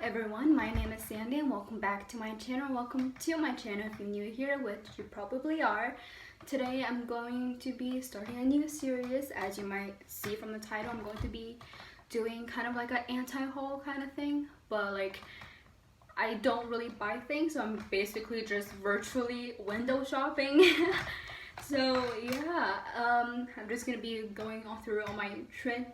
everyone, my name is Sandy and welcome back to my channel. Welcome to my channel if you're new here, which you probably are. Today I'm going to be starting a new series. As you might see from the title, I'm going to be doing kind of like an anti-haul kind of thing, but like I don't really buy things, so I'm basically just virtually window shopping. So yeah, I'm just gonna be going all through all my trend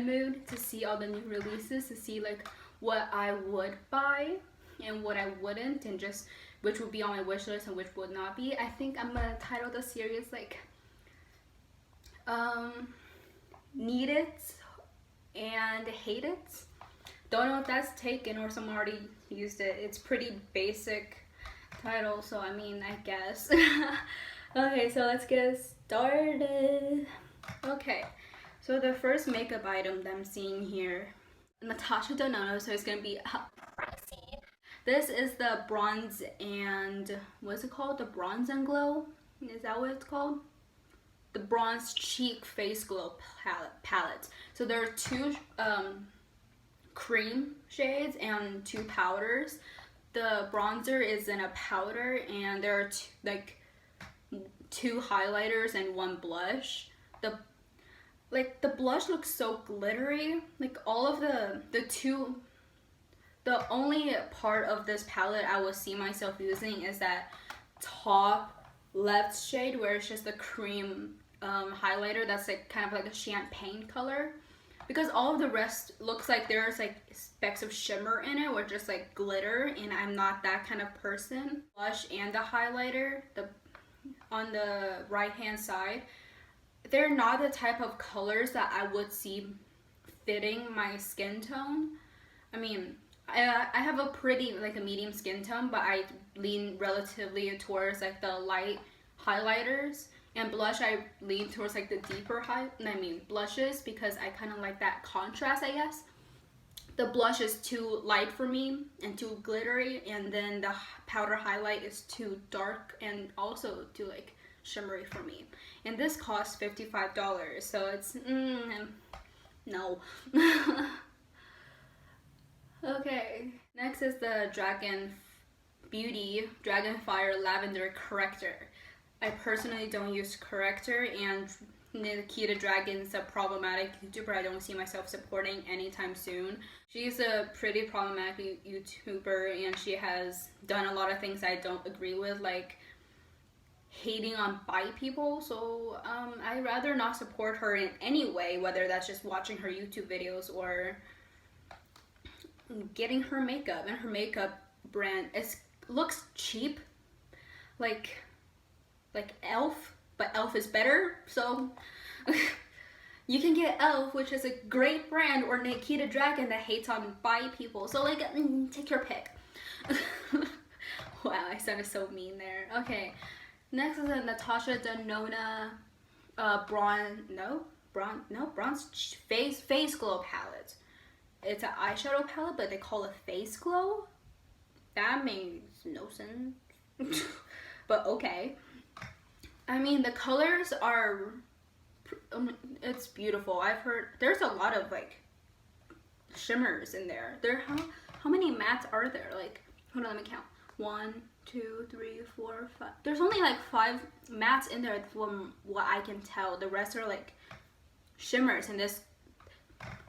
mood to see all the new releases, to see like what I would buy and what I wouldn't, and just which would be on my wish list and which would not be. I think I'm gonna title the series like Need It and Hate It. Don't know if that's taken or someone already used it. It's pretty basic title, so I mean, I guess. Okay, so let's get started. Okay, so the first makeup item that I'm seeing here, Natasha Denona, so it's gonna be pricey. This is the bronze and, what's it called? The Bronze and Glow? Is that what it's called? The Bronze Cheek Face Glow palette. So there are two cream shades and two powders. The bronzer is in a powder, and there are two highlighters and one blush. The blush looks so glittery. Like all of the only part of this palette I will see myself using is that top left shade where it's just the cream highlighter that's like kind of like a champagne color, because all of the rest looks like there's like specks of shimmer in it or just like glitter, and I'm not that kind of person. Blush and the highlighter, on the right hand side, they're not the type of colors that I would see fitting my skin tone. I mean, I have a pretty like a medium skin tone, but I lean relatively towards like the light highlighters, and blush I lean towards like the deeper blushes, because I kind of like that contrast, I guess. The blush is too light for me and too glittery, and then the powder highlight is too dark and also too like shimmery for me. And this costs $55, so it's no. Okay, next is the Beauty Dragonfire Lavender Corrector. I personally don't use corrector, and Nikita Dragon's a problematic YouTuber I don't see myself supporting anytime soon. She's a pretty problematic YouTuber, and she has done a lot of things I don't agree with, like hating on bi people, so I'd rather not support her in any way, whether that's just watching her YouTube videos or getting her makeup. And her makeup brand looks cheap, like Elf, but Elf is better, so you can get Elf, which is a great brand, or Nikita Dragon that hates on bi people, so like take your pick. Wow, I sounded so mean there. Okay, next is a Natasha Denona bronze face glow palette. It's an eyeshadow palette, but they call it face glow. That makes no sense. But okay. I mean, the colors are, it's beautiful. I've heard there's a lot of like shimmers in there. How many mattes are there? Like, hold on, let me count. 1, 2, 3, 4, 5. There's only like 5 mattes in there from what I can tell. The rest are like shimmers, and this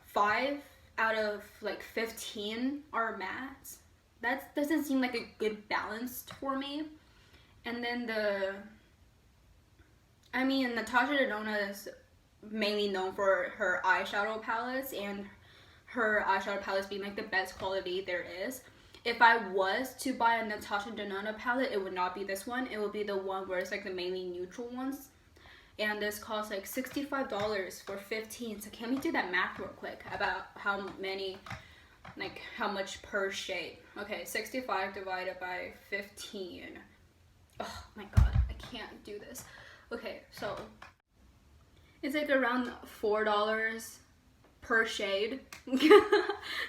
5 out of like 15 are mattes. That doesn't seem like a good balance for me. And then Natasha Denona is mainly known for her eyeshadow palettes, and her eyeshadow palettes being like the best quality there is. If I was to buy a Natasha Denona palette, it would not be this one. It would be the one where it's like the mainly neutral ones. And this costs like $65 for 15. So can we do that math real quick about how much per shade? Okay, 65 divided by 15. Oh my god, I can't do this. Okay, so it's like around $4 per shade.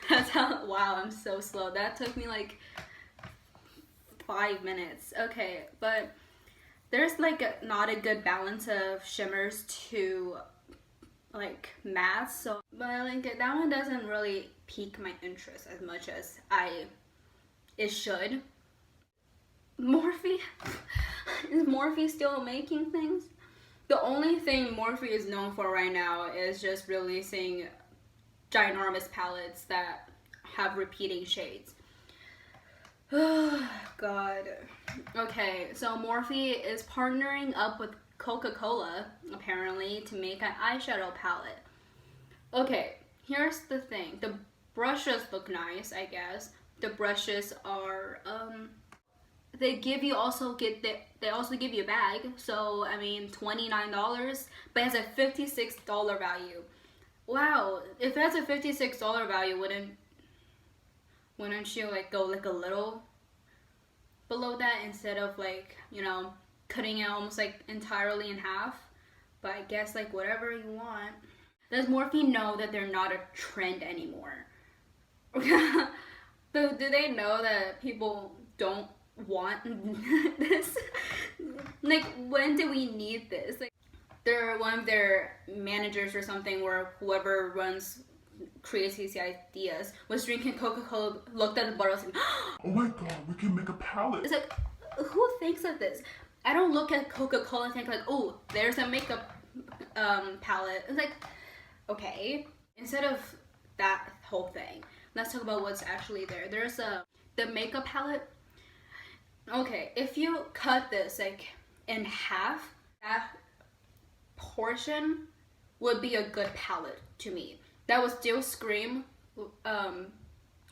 That's how, wow, I'm so slow. That took me like 5 minutes. Okay, but there's like not a good balance of shimmers to like mattes, so but like that one doesn't really pique my interest as much as it should. Morphe is Morphe still making things? The only thing Morphe is known for right now is just releasing ginormous palettes that have repeating shades. God. Okay, so Morphe is partnering up with Coca-Cola, apparently, to make an eyeshadow palette. Okay, here's the thing. The brushes look nice, I guess. The brushes are, they also give you a bag. So, I mean, $29, but it has a $56 value. Wow, if it has a $56 value, wouldn't you like go like a little below that instead of like, you know, cutting it almost like entirely in half? But I guess like whatever you want. Does Morphe know that they're not a trend anymore? Do they know that people don't want this? Like, when do we need this? Like, they're one of their managers or something, or whoever creates these ideas, was drinking Coca-Cola, looked at the bottle and said, oh my god, we can make a palette. It's like, who thinks of this? I don't look at Coca-Cola and think like, oh, there's a makeup palette. It's like, okay. Instead of that whole thing, let's talk about what's actually there. There's the makeup palette. Okay, if you cut this like in half, that portion would be a good palette to me. That would still scream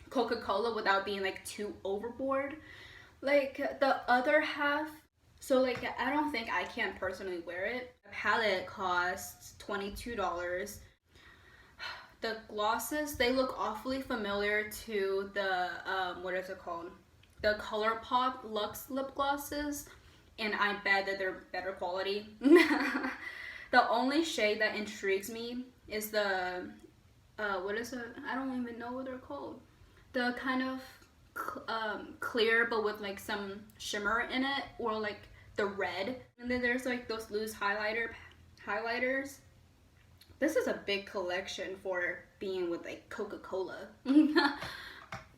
Coca-Cola without being like too overboard. Like the other half, so like I don't think I can personally wear it. The palette costs $22. The glosses, they look awfully familiar to the what is it called? The ColourPop Luxe lip glosses, and I bet that they're better quality. The only shade that intrigues me is the what is it? I don't even know what they're called. The kind of clear but with like some shimmer in it, or like the red. And then there's like those loose highlighters. This is a big collection for being with like Coca-Cola.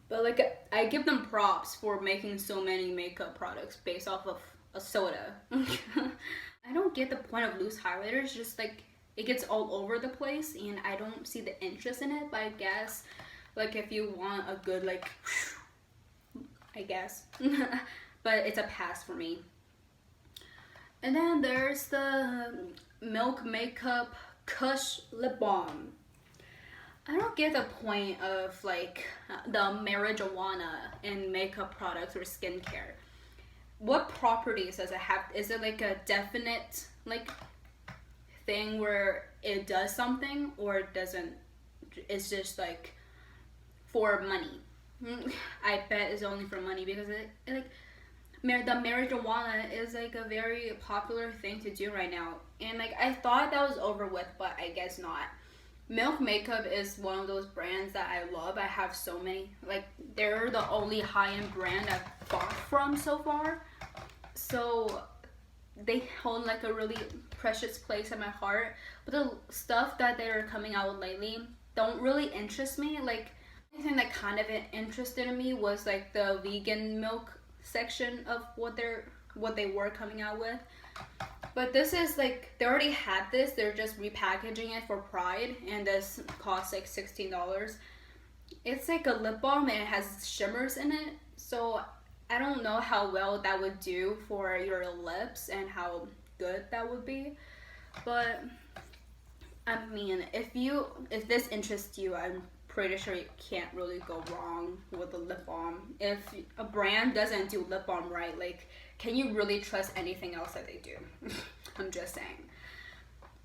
But like I give them props for making so many makeup products based off of a soda. I don't get the point of loose highlighters, just like it gets all over the place and I don't see the interest in it. But I guess like if you want a good like, I guess. But it's a pass for me. And then there's the Milk Makeup Kush Lip Balm. I don't get the point of like the marijuana in makeup products or skincare. What properties does it have? Is it like a definite like thing where it does something, or it doesn't? It's just like for money. I bet it's only for money, because it like the marijuana is like a very popular thing to do right now, and like I thought that was over with, but I guess not. Milk Makeup is one of those brands that I love. I have so many. Like, they're the only high-end brand I've bought from so far. So they hold like a really precious place in my heart. But the stuff that they're coming out with lately don't really interest me. Like, the only thing that kind of interested me was like the vegan milk section of what they were coming out with. But this is like, they already had this, they're just repackaging it for Pride, and this costs like $16. It's like a lip balm and it has shimmers in it, so I don't know how well that would do for your lips and how good that would be. But I mean, if this interests you, I'm pretty sure you can't really go wrong with a lip balm. If a brand doesn't do lip balm right, like, can you really trust anything else that they do? I'm just saying.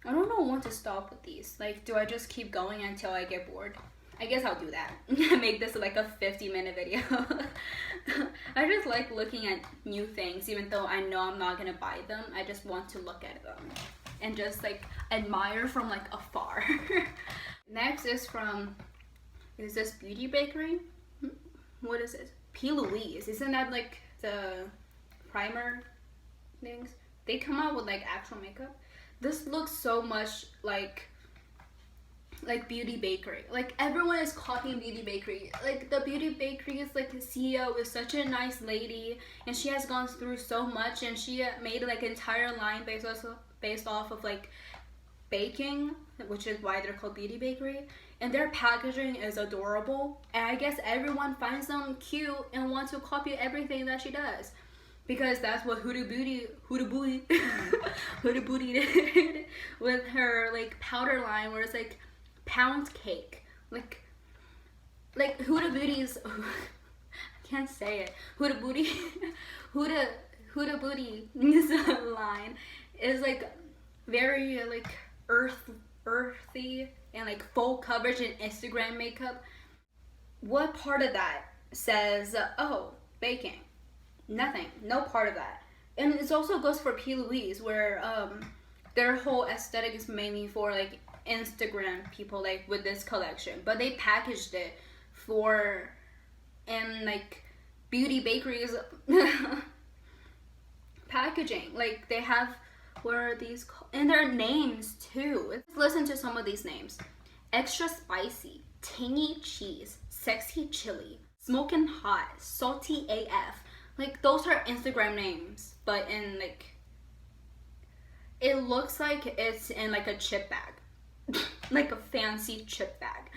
I don't know when to stop with these. Like, do I just keep going until I get bored? I guess I'll do that. Make this like a 50-minute video. I just like looking at new things, even though I know I'm not gonna buy them. I just want to look at them and just like admire from like afar. Next is this Beauty Bakery? What is it? P. Louise. Isn't that like the primer things? They come out with like actual makeup. This looks so much like like Beauty Bakery. Like everyone is copying Beauty Bakery. Like the Beauty Bakery is like the CEO is such a nice lady, and she has gone through so much, and she made like entire line based off of like baking, which is why they're called Beauty Bakery. And their packaging is adorable, and I guess everyone finds them cute and wants to copy everything that she does, because that's what Huda Booty did with her like powder line, where it's like pound cake, like Huda Beauty's I can't say it. Huda Booty's line is like very like earthy and like full coverage in Instagram makeup. What part of that says oh baking? Nothing. No part of that. And it also goes for P. Louise, where their whole aesthetic is mainly for like Instagram people, like with this collection, but they packaged it for and like Beauty Bakery's packaging. Like they have, what are these called? And their names too. Let's listen to some of these names: extra spicy, tangy cheese, sexy chili, smoking hot, salty AF. Like those are Instagram names, but in like, it looks like it's in like a chip bag. Like a fancy chip bag.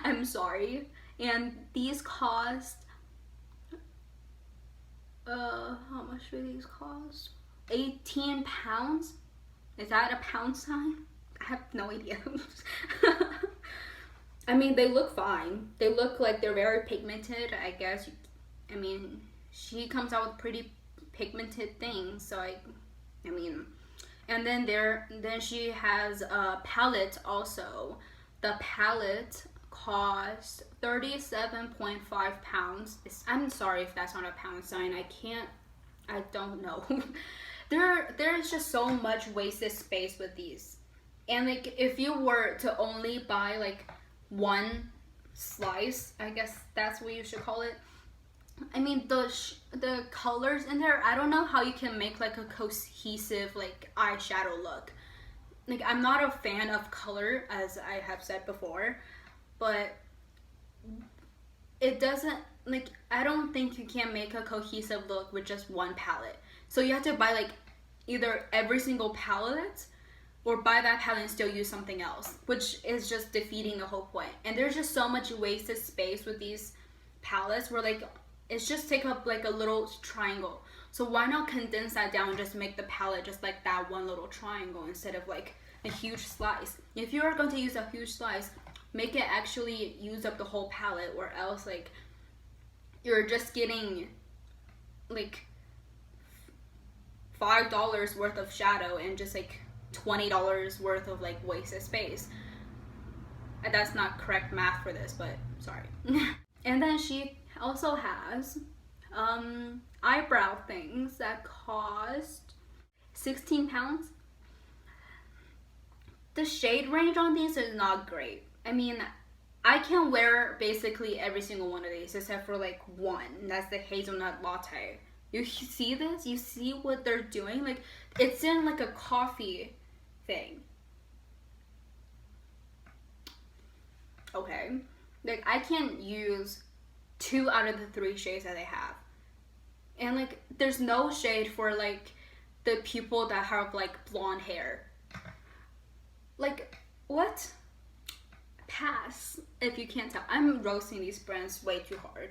I'm sorry. And these cost how much do these cost? 18 pounds? Is that a pound sign? I have no idea. I mean, they look fine. They look like they're very pigmented, I guess. I mean, she comes out with pretty pigmented things, so I mean, and then she has a palette also. The palette cost 37.5 pounds. I'm sorry if that's not a pound sign. I don't know. There's just so much wasted space with these. And like if you were to only buy like one slice, I guess that's what you should call it. I mean, the colors in there, I don't know how you can make like a cohesive like eyeshadow look. Like I'm not a fan of color, as I have said before, but it doesn't, like, I don't think you can make a cohesive look with just one palette. So you have to buy like either every single palette, or buy that palette and still use something else, which is just defeating the whole point. And there's just so much wasted space with these palettes where like it's just take up like a little triangle. So why not condense that down and just make the palette just like that one little triangle instead of like a huge slice? If you are going to use a huge slice, make it actually use up the whole palette, or else like you're just getting like $5 worth of shadow and just like $20 worth of like wasted space. That's not correct math for this, but sorry. And then she also has eyebrow things that cost 16 pounds. The shade range on these is not great. I mean, I can wear basically every single one of these except for like one. That's the hazelnut latte. You see this? You see what they're doing? Like, it's in like a coffee thing. Okay. Like, I can't use 2 out of the 3 shades that they have. And like, there's no shade for like the people that have like blonde hair. Like, what? Pass, if you can't tell. I'm roasting these brands way too hard.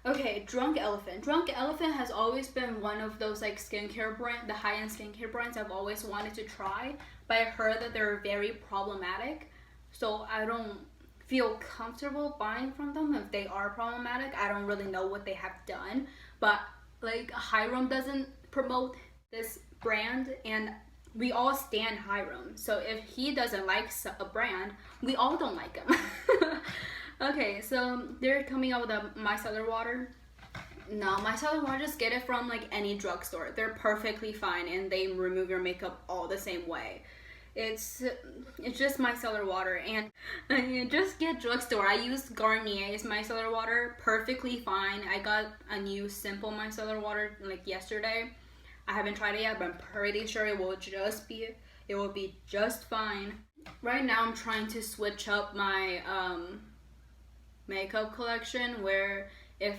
Okay, Drunk Elephant. Drunk Elephant has always been one of those like skincare brand, the high-end skincare brands I've always wanted to try, but I heard that they're very problematic, so I don't feel comfortable buying from them if they are problematic. I don't really know what they have done, but like Hiram doesn't promote this brand, and we all stan Hiram, so if he doesn't like a brand, we all don't like him. Okay, so they're coming out with a micellar water. No, micellar water, just get it from like any drugstore. They're perfectly fine, and they remove your makeup all the same way. It's just micellar water, and just get drugstore. I used Garnier's micellar water, perfectly fine. I got a new simple micellar water like yesterday. I haven't tried it yet, but I'm pretty sure it will be just fine. Right now I'm trying to switch up my makeup collection where if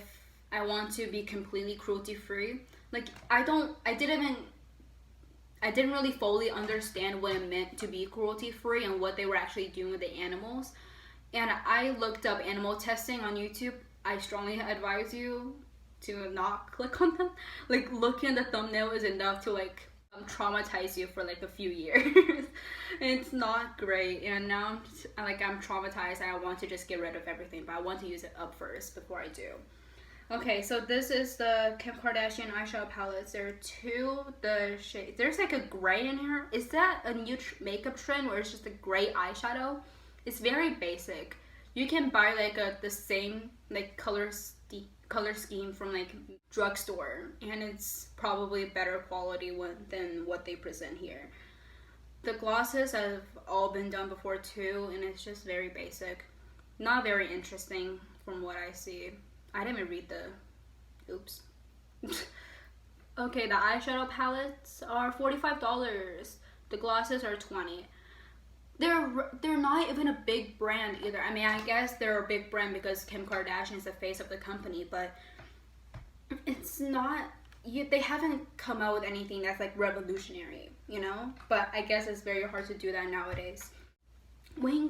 I want to be completely cruelty free, like I didn't really fully understand what it meant to be cruelty free and what they were actually doing with the animals. And I looked up animal testing on YouTube. I strongly advise you to not click on them. Like looking at the thumbnail is enough to like traumatize you for like a few years. It's not great, and now I'm traumatized and I want to just get rid of everything, but I want to use it up first before I do. Okay, so this is the Kim Kardashian eyeshadow palettes. There are two the shade. There's like a gray in here. Is that a new makeup trend where it's just a gray eyeshadow? It's very basic. You can buy like the same like color scheme from like drugstore, and it's probably better quality than what they present here. The glosses have all been done before too, and it's just very basic. Not very interesting from what I see. I didn't even read the... Oops. Okay, the eyeshadow palettes are $45. The glosses are $20. They're not even a big brand either. I mean, I guess they're a big brand because Kim Kardashian is the face of the company, but it's not... They haven't come out with anything that's like revolutionary, you know? But I guess it's very hard to do that nowadays.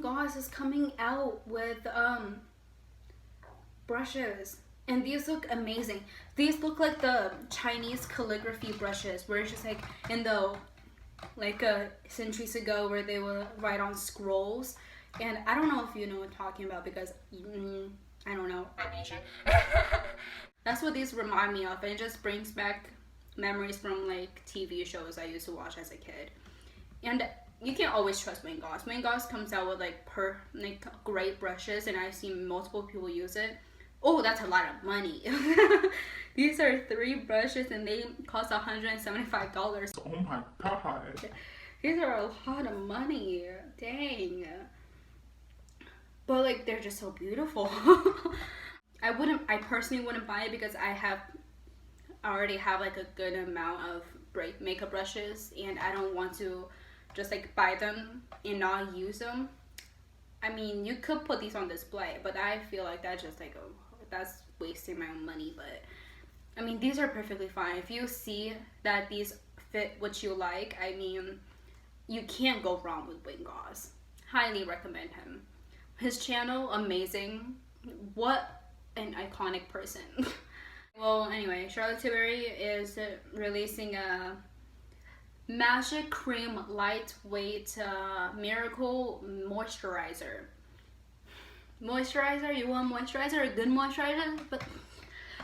Goss is coming out with brushes, and these look amazing. These look like the Chinese calligraphy brushes where it's just like in the centuries ago where they would write on scrolls. And I don't know if you know what I'm talking about because I don't know. That's what these remind me of, and it just brings back memories from like TV shows I used to watch as a kid. And you can't always trust Goss. Goss comes out with like great brushes, and I've seen multiple people use it. Oh, that's a lot of money. These are 3 brushes and they cost $175. Oh my god. These are a lot of money. Dang. But like they're just so beautiful. I personally wouldn't buy it because I already have like a good amount of makeup brushes, and I don't want to just like buy them and not use them. I mean, you could put these on display, but I feel like that's just like that's wasting my own money. But I mean, these are perfectly fine. If you see that these fit what you like, I mean, you can't go wrong with Goss. Highly recommend him. His channel, amazing. What an iconic person. Well, anyway, Charlotte Tilbury is releasing a Magic Cream Lightweight Miracle Moisturizer. Moisturizer? You want moisturizer? A good moisturizer? But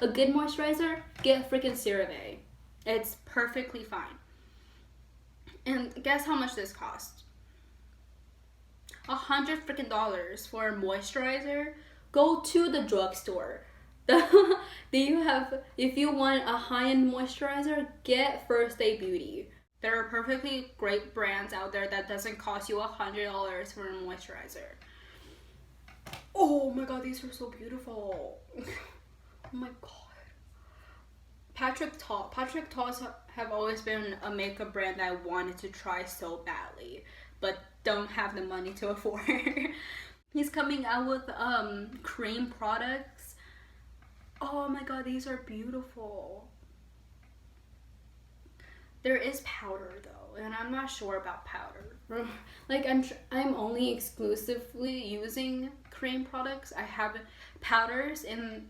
a good moisturizer? Get freaking CeraVe. It's perfectly fine. And guess how much this cost? $100 freaking for a moisturizer? Go to the drugstore. If you want a high-end moisturizer, get First Aid Beauty. There are perfectly great brands out there that doesn't cost you $100 for a moisturizer. Oh my god, these are so beautiful. Oh my god. Patrick Ta's have always been a makeup brand that I wanted to try so badly, but don't have the money to afford. He's coming out with cream products. Oh my god, these are beautiful. There is powder though, and I'm not sure about powder. Like I'm only exclusively using cream products. I have powders, and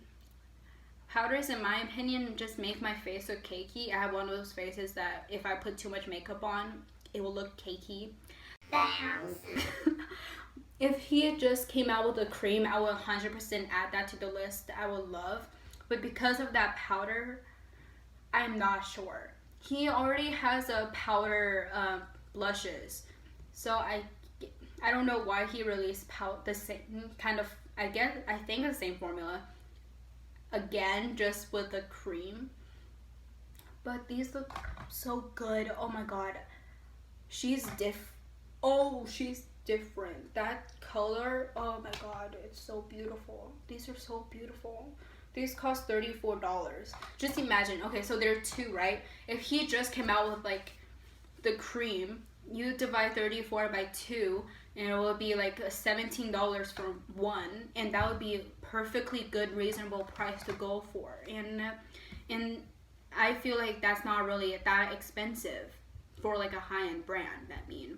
powders in my opinion just make my face look cakey. I have one of those faces that if I put too much makeup on, it will look cakey. The house. If he had just came out with a cream, I would 100% add that to the list. I would love. But because of that powder, I'm not sure. He already has a powder blushes. So I don't know why he released the same kind of, I think the same formula. Again, just with the cream. But these look so good. Oh my god. She's different. That color, oh my god, it's so beautiful. These are so beautiful. These cost $34. Just imagine, okay, so there are 2, right? If he just came out with like the cream, you divide 34 by 2, and it will be like $17 for one, and that would be a perfectly good, reasonable price to go for. And I feel like that's not really that expensive for like a high-end brand. I mean,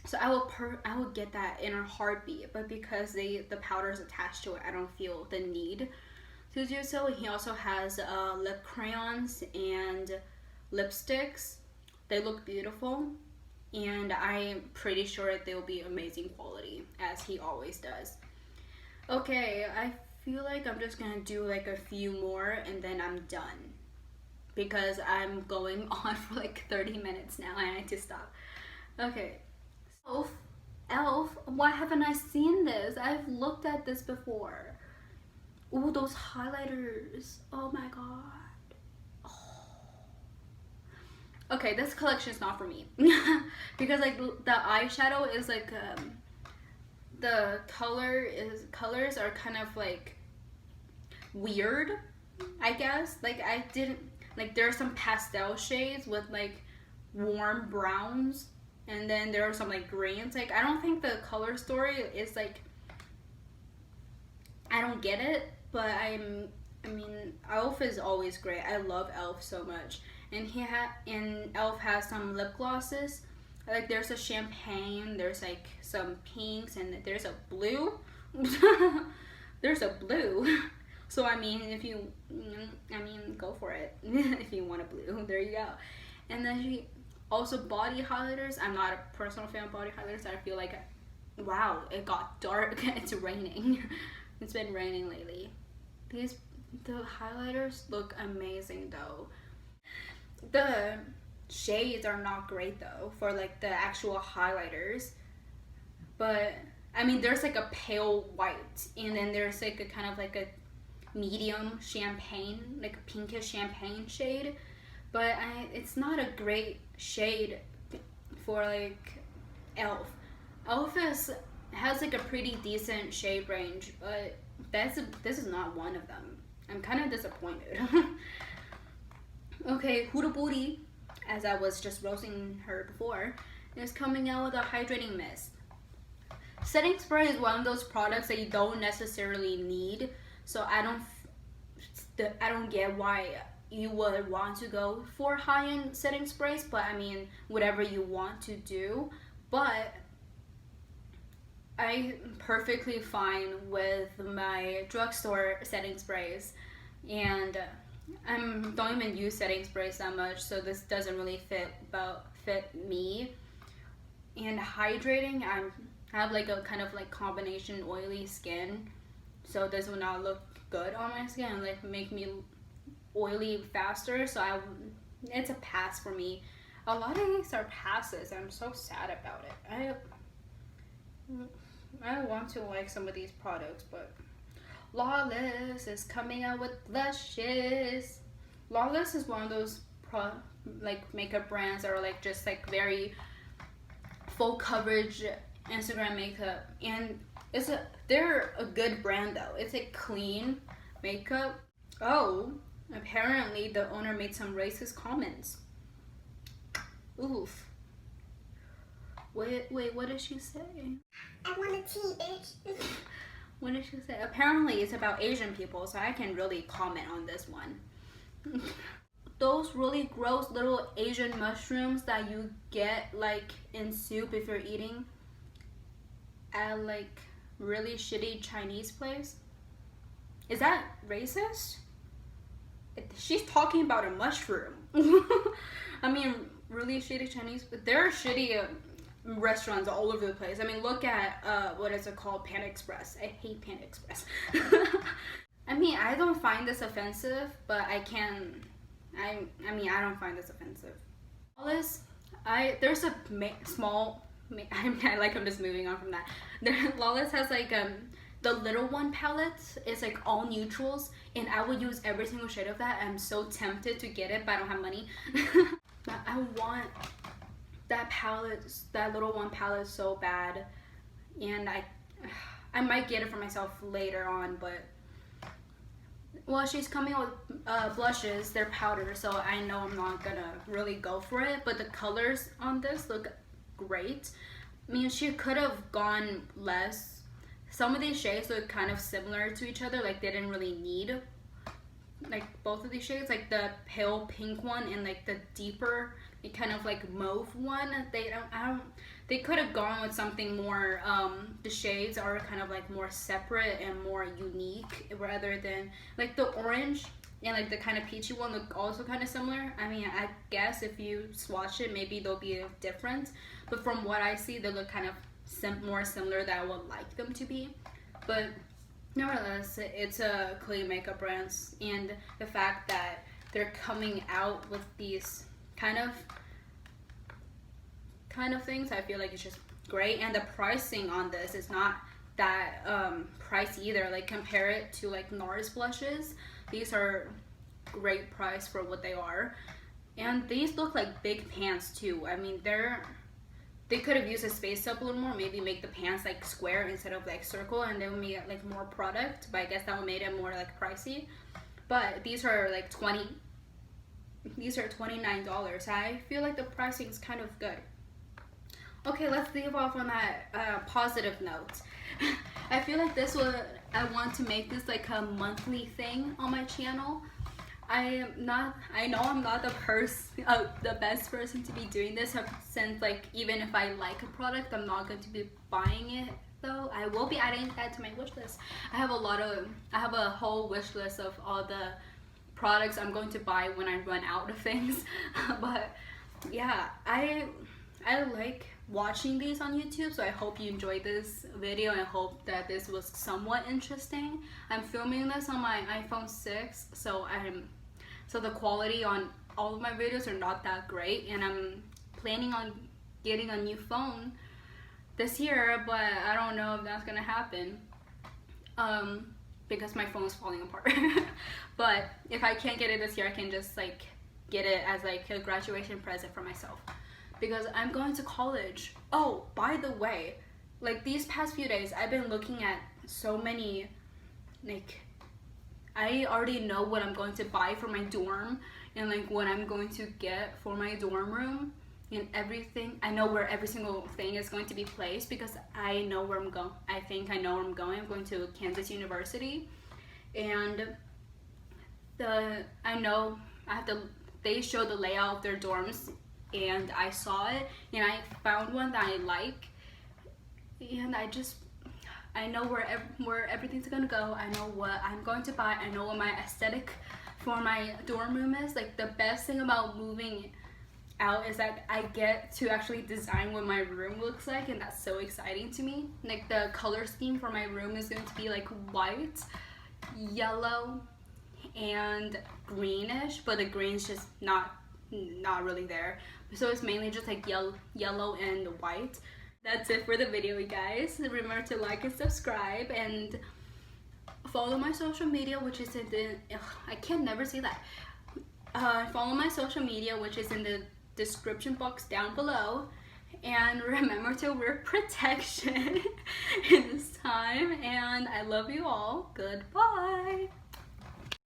so I will get that in a heartbeat. But because the powder is attached to it, I don't feel the need to do so. He also has lip crayons and lipsticks. They look beautiful, and I'm pretty sure they'll be amazing quality, as he always does. Okay, I feel like I'm just gonna do like a few more and then I'm done, because I'm going on for like 30 minutes now and I need to stop. Okay, Elf, why haven't I seen this? I've looked at this before. Ooh, those highlighters, oh my god. Okay, this collection is not for me because like the eyeshadow is like the colors are kind of like weird, I guess. Like I didn't like, there are some pastel shades with like warm browns, and then there are some like greens. Like I don't think the color story is like, I don't get it, but I mean, Elf is always great. I love Elf so much. And Elf has some lip glosses. Like there's a champagne, there's like some pinks, and there's a blue. There's a blue. So I mean, go for it. If you want a blue, there you go. And then she also body highlighters. I'm not a personal fan of body highlighters. I feel like, wow, it got dark. It's raining. It's been raining lately. The highlighters look amazing though. The shades are not great though for like the actual highlighters, but I mean, there's like a pale white, and then there's like a kind of like a medium champagne, like a pinkish champagne shade, but it's not a great shade for like Elf. Elf has like a pretty decent shade range, but this is not one of them. I'm kind of disappointed. Okay, Huda Beauty, as I was just roasting her before, is coming out with a hydrating mist. Setting spray is one of those products that you don't necessarily need, so I don't get why you would want to go for high-end setting sprays, but I mean, whatever you want to do. But I'm perfectly fine with my drugstore setting sprays, and I don't even use setting sprays that much, so this doesn't really fit me. And hydrating, I have like a kind of like combination oily skin, so this will not look good on my skin and like make me oily faster. So it's a pass for me. A lot of these are passes. I'm so sad about it. I want to like some of these products, but Lawless is coming out with blushes. Lawless is one of those like makeup brands that are like just like very full coverage Instagram makeup, and they're a good brand though. It's a clean makeup. Oh, apparently the owner made some racist comments. Oof. Wait, what did she say? I want a tea, bitch. What did she say? Apparently it's about Asian people, so I can really comment on this one. Those really gross little Asian mushrooms that you get like in soup if you're eating at like really shitty Chinese place. Is that racist? She's talking about a mushroom. I mean, really shitty Chinese, but there are shitty restaurants all over the place. I mean, look at what is it called, Panda Express. I hate Panda Express. I mean, I don't find this offensive, but I don't find this offensive. Lawless, there's a small, I'm just moving on from that. Lawless has like the little one palette is like all neutrals, and I would use every single shade of that. I'm so tempted to get it, but I don't have money. But I want that palette, that little one palette so bad, and I might get it for myself later on, but Well, she's coming out with blushes. They're powder, so I know I'm not gonna really go for it. But the colors on this look great. I mean, she could have gone less. Some of these shades look kind of similar to each other. Like, they didn't really need, like, both of these shades. Like, the pale pink one and, like, the deeper, kind of, like, mauve one. They could have gone with something more, the shades are kind of, like, more separate and more unique rather than, like, the orange and, like, the kind of peachy one look also kind of similar. I mean, I guess if you swatch it, maybe they'll be different. But from what I see, they look kind of more similar than I would like them to be. But nevertheless, it's a clean makeup brand, and the fact that they're coming out with these kind of things, I feel like it's just great. And the pricing on this is not that pricey either. Like, compare it to like NARS blushes, these are great price for what they are. And these look like big pants too. I mean, they could have used a space up a little more, maybe make the pants like square instead of like circle, and then we get like more product, but I guess that would made it more like pricey. But these are like $29. I feel like the pricing is kind of good. Okay, let's leave off on that positive note. I feel like I want to make this like a monthly thing on my channel. I know I'm not the best person to be doing this, since like even if I like a product, I'm not going to be buying it though. I will be adding that to my wish list. I have a whole wish list of all the products I'm going to buy when I run out of things. But yeah, I like watching these on YouTube, so I hope you enjoyed this video and I hope that this was somewhat interesting. I'm filming this on my iPhone 6, so the quality on all of my videos are not that great, and I'm planning on getting a new phone this year, but I don't know if that's gonna happen because my phone is falling apart. But if I can't get it this year, I can just like get it as like a graduation present for myself, because I'm going to college. Oh, by the way, like these past few days I've been looking at so many, like, I already know what I'm going to buy for my dorm and like what I'm going to get for my dorm room and everything. I know where every single thing is going to be placed because I know where I'm going. I think I know where I'm going. I'm going to Kansas University, and they show the layout of their dorms, and I saw it and I found one that I like, and I know where everything's gonna go. I know what I'm going to buy. I know what my aesthetic for my dorm room is. Like, the best thing about moving out is that I get to actually design what my room looks like, and that's so exciting to me. Like, the color scheme for my room is going to be like white, yellow, and greenish, but the green's just not really there. So it's mainly just like yellow and white. That's it for the video, you guys. Remember to like and subscribe and follow my social media, which is in the I can never say that. Follow my social media, which is in the description box down below, and remember to wear protection in this time, and I love you all. Goodbye.